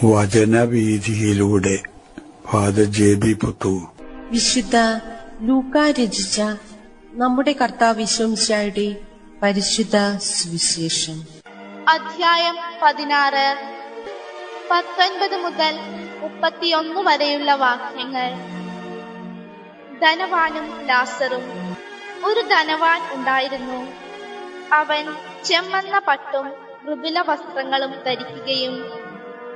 വചനവീഥിയിലൂടെ father ജെ.ബി. Puthur. വിശുദ്ധ ലൂക്ക രചിച്ച നമ്മുടെ കർത്താവ് യേശുമിശിഹായുടെ പരിശുദ്ധ സുവിശേഷം. അധ്യായം 16, 19 മുതൽ 31 വരെയുള്ള വാക്യങ്ങൾ. ധനവാനും ലാസറും. ഒരു ധനവാൻ ഉണ്ടായിരുന്നു. അവൻ ചെമ്മന്ന പട്ടും മൃദുല വസ്ത്രങ്ങളും ധരിക്കുകയും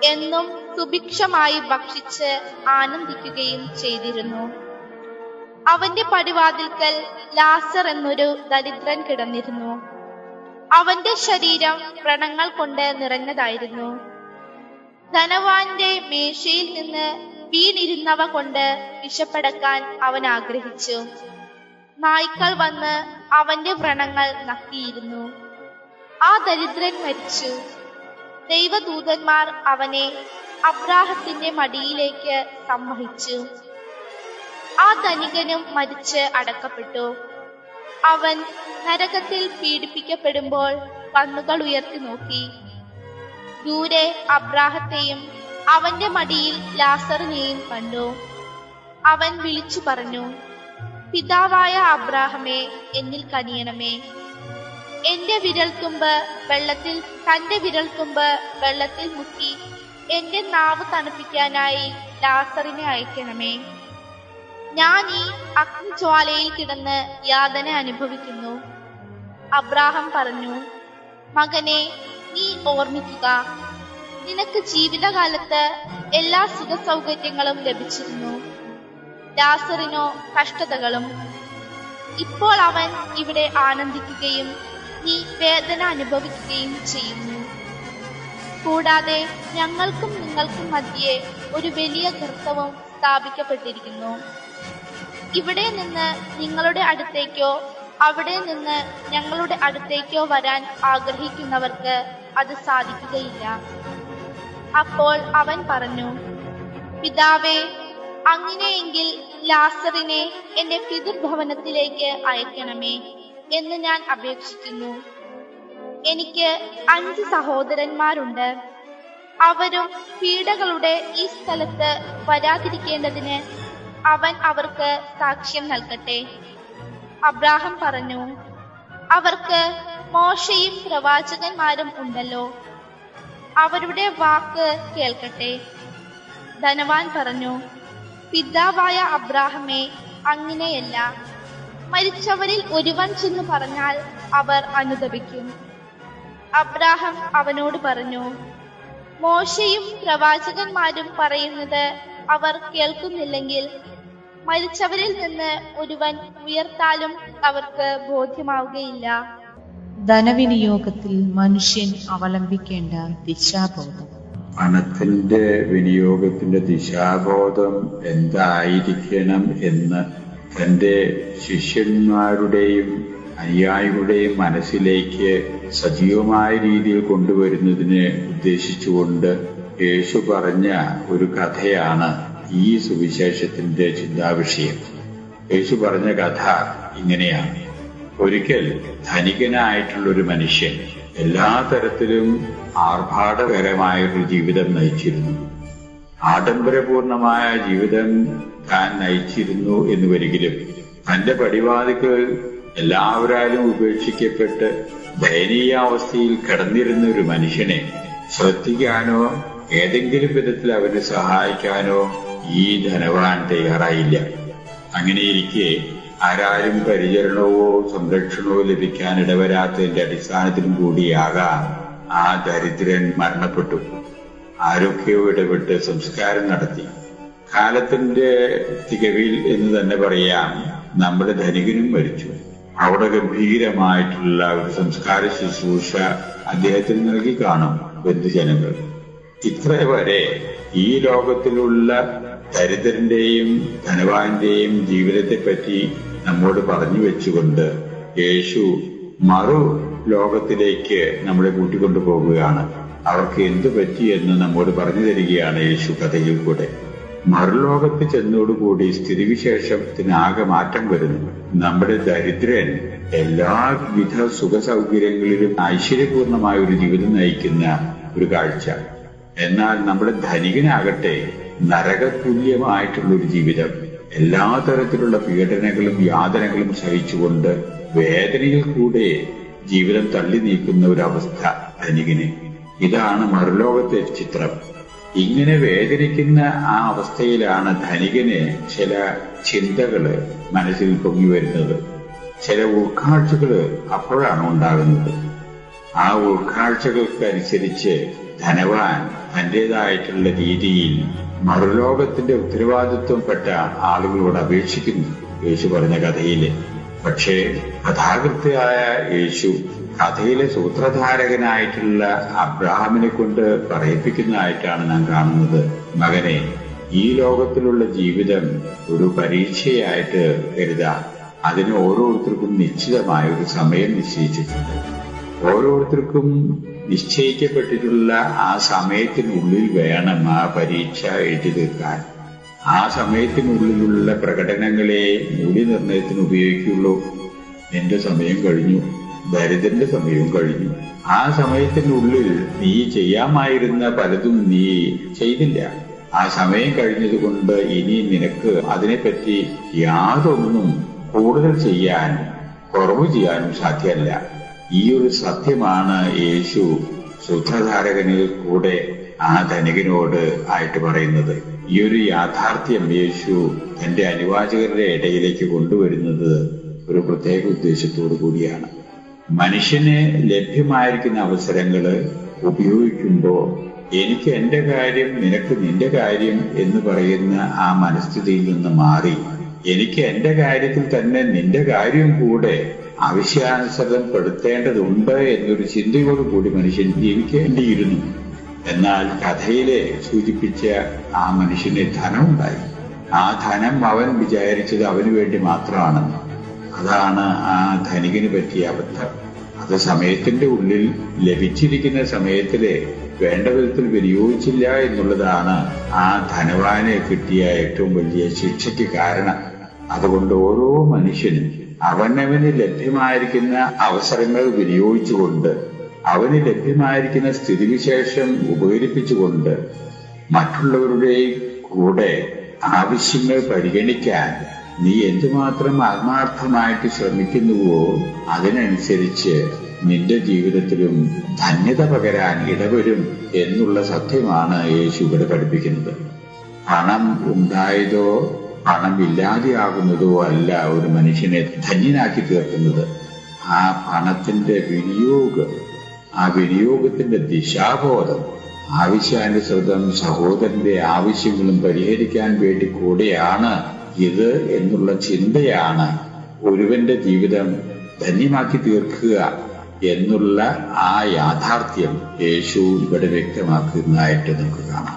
എന്നും സുഭിക്ഷമായി ഭക്ഷിച്ച് ആനന്ദിക്കുകയും ചെയ്തിരുന്നു. അവന്റെ പടിവാതിൽക്കൽ ലാസർ എന്നൊരു ദരിദ്രൻ കിടന്നിരുന്നു. അവന്റെ ശരീരം വ്രണങ്ങൾ കൊണ്ട് നിറഞ്ഞതായിരുന്നു. ധനവാന്റെ മേശയിൽ നിന്ന് വീണിരുന്നവ കൊണ്ട് വിശപ്പടക്കാൻ അവൻ ആഗ്രഹിച്ചു. നായ്ക്കൾ വന്ന് അവന്റെ വ്രണങ്ങൾ നക്കിയിരുന്നു. ആ ദരിദ്രൻ മരിച്ചു. ദൈവദൂതന്മാർ അവനെ അബ്രാഹത്തിന്റെ മടിയിലേക്ക് സംവഹിച്ചു. ആ ധനികനും മരിച്ച് അടക്കപ്പെട്ടു. അവൻ നരകത്തിൽ പീഡിപ്പിക്കപ്പെടുമ്പോൾ കണ്ണുകൾ ഉയർത്തി നോക്കി. ദൂരെ അബ്രാഹത്തെയും അവന്റെ മടിയിൽ ലാസറിനെയും കണ്ടു. അവൻ വിളിച്ചു പറഞ്ഞു, പിതാവായ അബ്രാഹമേ, എന്നിൽ കനിയണമേ. തന്റെ വിരൽത്തുമ്പ് വെള്ളത്തിൽ മുക്കി എന്റെ നാവ് തണുപ്പിക്കാനായി ലാസറിനെ അയക്കണമേ. ഞാൻ ഈ അഗ്നിജ്വാലയിൽ കിടന്ന് യാതന അനുഭവിക്കുന്നു. അബ്രാഹാം പറഞ്ഞു, മകനെ, നീ ഓർമ്മിക്കുക, നിനക്ക് ജീവിതകാലത്ത് എല്ലാ സുഖ സൗകര്യങ്ങളും ലഭിച്ചിരുന്നു. ലാസറിനോ കഷ്ടതകളും. ഇപ്പോൾ അവൻ ഇവിടെ ആനന്ദിക്കുകയും നീ വേദന അനുഭവിക്കുകയും ചെയ്യുന്നു. കൂടാതെ ഞങ്ങൾക്കും നിങ്ങൾക്കും മധ്യേ ഒരു വലിയ ഗർത്തവും സ്ഥാപിക്കപ്പെട്ടിരിക്കുന്നു. ഇവിടെ നിന്ന് നിങ്ങളുടെ അടുത്തേക്കോ അവിടെ നിന്ന് ഞങ്ങളുടെ അടുത്തേക്കോ വരാൻ ആഗ്രഹിക്കുന്നവർക്ക് അത് സാധിക്കുകയില്ല. അപ്പോൾ അവൻ പറഞ്ഞു, പിതാവേ, അങ്ങനെയെങ്കിൽ ലാസറിനെ എന്റെ പിതൃഭവനത്തിലേക്ക് അയക്കണമേ എന്ന് ഞാൻ അപേക്ഷിക്കുന്നു. എനിക്ക് 5 സഹോദരന്മാരുണ്ട്. അവരും പീഡകളുടെ ഈ സ്ഥലത്ത് വരാതിരിക്കേണ്ടതിന് അവൻ അവർക്ക് സാക്ഷ്യം നൽകട്ടെ. അബ്രാഹാം പറഞ്ഞു, അവർക്ക് മോശയും പ്രവാചകന്മാരും ഉണ്ടല്ലോ, അവരുടെ വാക്ക് കേൾക്കട്ടെ. ധനവാൻ പറഞ്ഞു, പിതാവായ അബ്രാഹമേ, അങ്ങനെയല്ല. മരിച്ചവരിൽ ഒരുവൻ ചെന്ന് പറഞ്ഞാൽ അവർ അനുതപിക്കും. അബ്രാഹാം അവനോട് പറഞ്ഞു, മോശയും പ്രവാചകന്മാരും പറയുന്നത് അവർ കേൾക്കുന്നില്ലെങ്കിൽ മരിച്ചവരിൽ നിന്ന് ഒരുവൻ ഉയർത്താലും അവർക്ക് ബോധ്യമാവുകയില്ല. ധനവിനിയോഗത്തിൽ മനുഷ്യൻ അവലംബിക്കേണ്ട ദിശാബോധം. പണത്തിന്റെ വിനിയോഗത്തിന്റെ ദിശാബോധം എന്തായിരിക്കണം എന്ന് തന്റെ ശിഷ്യന്മാരുടെയും അനുയായികളുടെയും മനസ്സിലേക്ക് സജീവമായ രീതിയിൽ കൊണ്ടുവരുന്നതിനെ ഉദ്ദേശിച്ചുകൊണ്ട് യേശു പറഞ്ഞ ഒരു കഥയാണ് ഈ സുവിശേഷത്തിന്റെ ചിന്താവിഷയം. യേശു പറഞ്ഞ കഥ ഇങ്ങനെയാണ്. ഒരിക്കൽ ധനികനായിട്ടുള്ളൊരു മനുഷ്യൻ എല്ലാ തരത്തിലും ആർഭാടകരമായൊരു ജീവിതം നയിച്ചിരുന്നു. ആഡംബരപൂർണമായ ജീവിതം താൻ നയിച്ചിരുന്നു എന്ന് വരികിലും തന്റെ പടിവാതിൽക്കൽ എല്ലാവരാലും ഉപേക്ഷിക്കപ്പെട്ട് ദയനീയാവസ്ഥയിൽ കിടന്നിരുന്ന ഒരു മനുഷ്യനെ ശ്രദ്ധിക്കാനോ ഏതെങ്കിലും വിധത്തിൽ അവനെ സഹായിക്കാനോ ഈ ധനവാൻ തയ്യാറായില്ല. അങ്ങനെയിരിക്കെ ആരാരും പരിചരണമോ സംരക്ഷണമോ ലഭിക്കാൻ ഇടവരാത്തതിന്റെ അടിസ്ഥാനത്തിലും കൂടിയാകാം ആ ദരിദ്രൻ മരണപ്പെട്ടു. ആരൊക്കെയോ ഇടപെട്ട് സംസ്കാരം നടത്തി. കാലത്തിന്റെ തികവിൽ എന്ന് തന്നെ പറയാം, നമ്മുടെ ധനികനും മരിച്ചു. അവിടെ ഗംഭീരമായിട്ടുള്ള ഒരു സംസ്കാര ശുശ്രൂഷ അദ്ദേഹത്തിന് നൽകി കാണും ബന്ധുജനങ്ങൾ. ഇത്ര വരെ ഈ ലോകത്തിലുള്ള ദരിദ്രന്റെയും ധനവാന്റെയും ജീവിതത്തെ പറ്റി നമ്മോട് പറഞ്ഞു വെച്ചുകൊണ്ട് യേശു മറു ലോകത്തിലേക്ക് നമ്മളെ കൂട്ടിക്കൊണ്ടു പോകുകയാണ്. അവർക്ക് എന്തു പറ്റിയെന്ന് നമ്മോട് പറഞ്ഞു തരികയാണ് യേശു കഥയിൽ കൂടെ. മറുലോകത്ത് ചെന്നോടുകൂടി സ്ഥിതിവിശേഷത്തിനാകെ മാറ്റം വരുന്നു. നമ്മുടെ ദരിദ്രൻ എല്ലാവിധ സുഖ സൗകര്യങ്ങളിലും ഐശ്വര്യപൂർണമായ ഒരു ജീവിതം നയിക്കുന്ന ഒരു കാഴ്ച. എന്നാൽ നമ്മുടെ ധനികനാകട്ടെ നരകതുല്യമായിട്ടുള്ളൊരു ജീവിതം, എല്ലാ തരത്തിലുള്ള പീഡനങ്ങളും യാതനകളും സഹിച്ചുകൊണ്ട് വേദനയിൽ കൂടെ ജീവിതം തള്ളി നീക്കുന്ന ഒരവസ്ഥ ധനികന്. ഇതാണ് മറുലോകത്തെ ചിത്രം. ഇങ്ങനെ വേദനിക്കുന്ന ആ അവസ്ഥയിലാണ് ധനികന് ചില ചിന്തകള് മനസ്സിൽ പൊങ്ങി വരുന്നത്. ചില ഉൾക്കാഴ്ചകള് അപ്പോഴാണ് ഉണ്ടാകുന്നത്. ആ ഉൾക്കാഴ്ചകൾക്കനുസരിച്ച് ധനവാൻ തന്റേതായിട്ടുള്ള രീതിയിൽ മറുലോകത്തിന്റെ ഉത്തരവാദിത്വംപ്പെട്ട ആളുകളോട് അപേക്ഷിക്കുന്നു യേശു പറഞ്ഞ കഥയില്. പക്ഷേ കഥാകൃത്തായ യേശു കഥയിലെ സൂത്രധാരകനായിട്ടുള്ള അബ്രാഹാമിനെ കൊണ്ട് പറയിപ്പിക്കുന്നതായിട്ടാണ് നാം കാണുന്നത്. മകനെ, ഈ ലോകത്തിലുള്ള ജീവിതം ഒരു പരീക്ഷയായിട്ട് കരുതാം. അതിന് ഓരോരുത്തർക്കും നിശ്ചിതമായ ഒരു സമയം നിശ്ചയിച്ചിട്ടുണ്ട്. ഓരോരുത്തർക്കും നിശ്ചയിക്കപ്പെട്ടിട്ടുള്ള ആ സമയത്തിനുള്ളിൽ വേണം ആ പരീക്ഷ എഴുതി തീർക്കാൻ. ആ സമയത്തിനുള്ളിലുള്ള പ്രകടനങ്ങളെ മൂല്യനിർണയത്തിന് ഉപയോഗിക്കുള്ളൂ. നിന്റെ സമയം കഴിഞ്ഞു, ദരിദ്രന്റെ സമയവും കഴിഞ്ഞു. ആ സമയത്തിനുള്ളിൽ നീ ചെയ്യാമായിരുന്ന പലതും നീ ചെയ്തില്ല. ആ സമയം കഴിഞ്ഞതുകൊണ്ട് ഇനി നിനക്ക് അതിനെപ്പറ്റി യാതൊന്നും കൂടുതൽ ചെയ്യാൻ, കുറവ് ചെയ്യാനും സാധ്യമല്ല. ഈ ഒരു സത്യമാണ് യേശു സൂത്രധാരകനിൽ കൂടെ ആ ധനികനോട് ആയിട്ട് പറയുന്നത്. ഈ ഒരു യാഥാർത്ഥ്യം യേശു തന്റെ അനുവാചകരുടെ ഇടയിലേക്ക് കൊണ്ടുവരുന്നത് ഒരു പ്രത്യേക ഉദ്ദേശത്തോടു കൂടിയാണ്. മനുഷ്യന് ലഭ്യമായിരിക്കുന്ന അവസരങ്ങള് ഉപയോഗിക്കുമ്പോൾ എനിക്ക് എന്റെ കാര്യം, നിനക്ക് നിന്റെ കാര്യം എന്ന് പറയുന്ന ആ മനസ്ഥിതിയിൽ നിന്ന് മാറി എനിക്ക് എന്റെ കാര്യത്തിൽ തന്നെ നിന്റെ കാര്യം കൂടെ ആവശ്യാനുസരണം പെടുത്തേണ്ടതുണ്ട് എന്നൊരു ചിന്തയോടുകൂടി മനുഷ്യൻ ജീവിക്കേണ്ടിയിരുന്നു. എന്നാൽ കഥയിലെ സൂചിപ്പിച്ച ആ മനുഷ്യന് ധനമുണ്ടായി. ആ ധനം അവൻ വിചാരിച്ചത് അവന് വേണ്ടി മാത്രമാണെന്ന്. അതാണ് ആ ധനികന് പറ്റിയ അബദ്ധം. അത് സമയത്തിന്റെ ഉള്ളിൽ ലഭിച്ചിരിക്കുന്ന സമയത്തില് വേണ്ട വിധത്തിൽ വിനിയോഗിച്ചില്ല എന്നുള്ളതാണ് ആ ധനവാന് കിട്ടിയ ഏറ്റവും വലിയ ശിക്ഷയ്ക്ക് കാരണം. അതുകൊണ്ട് ഓരോ മനുഷ്യനും അവനവന് ലഭ്യമായിരിക്കുന്ന അവസരങ്ങൾ വിനിയോഗിച്ചുകൊണ്ട്, അവന് ലഭ്യമായിരിക്കുന്ന സ്ഥിതിവിശേഷം ഉപകരിപ്പിച്ചുകൊണ്ട് മറ്റുള്ളവരുടെ കൂടെ ആവശ്യങ്ങൾ പരിഗണിക്കാൻ നീ എന്തുമാത്രം ആത്മാർത്ഥമായിട്ട് ശ്രമിക്കുന്നുവോ അതിനനുസരിച്ച് നിന്റെ ജീവിതത്തിലും ധന്യത പകരാൻ ഇടവരും എന്നുള്ള സത്യമാണ് യേശു ഇവിടെ പഠിപ്പിക്കുന്നത്. പണം ഉണ്ടായതോ പണം ഇല്ലാതെയാകുന്നതോ അല്ല ഒരു മനുഷ്യനെ ധന്യനാക്കി തീർക്കുന്നത്. ആ പണത്തിന്റെ വിനിയോഗം, ആ വിനിയോഗത്തിന്റെ ദിശാബോധം, ആവശ്യാനുസൃതം സഹോദരന്റെ ആവശ്യങ്ങളും പരിഹരിക്കാൻ വേണ്ടി കൂടെയാണ് ഇത് എന്നുള്ള ചിന്തയാണ് ഒരുവന്റെ ജീവിതം ധന്യമാക്കി തീർക്കുക എന്നുള്ള ആ യാഥാർത്ഥ്യം യേശു ഇവിടെ വ്യക്തമാക്കുന്നതായിട്ട് നമുക്ക് കാണാം.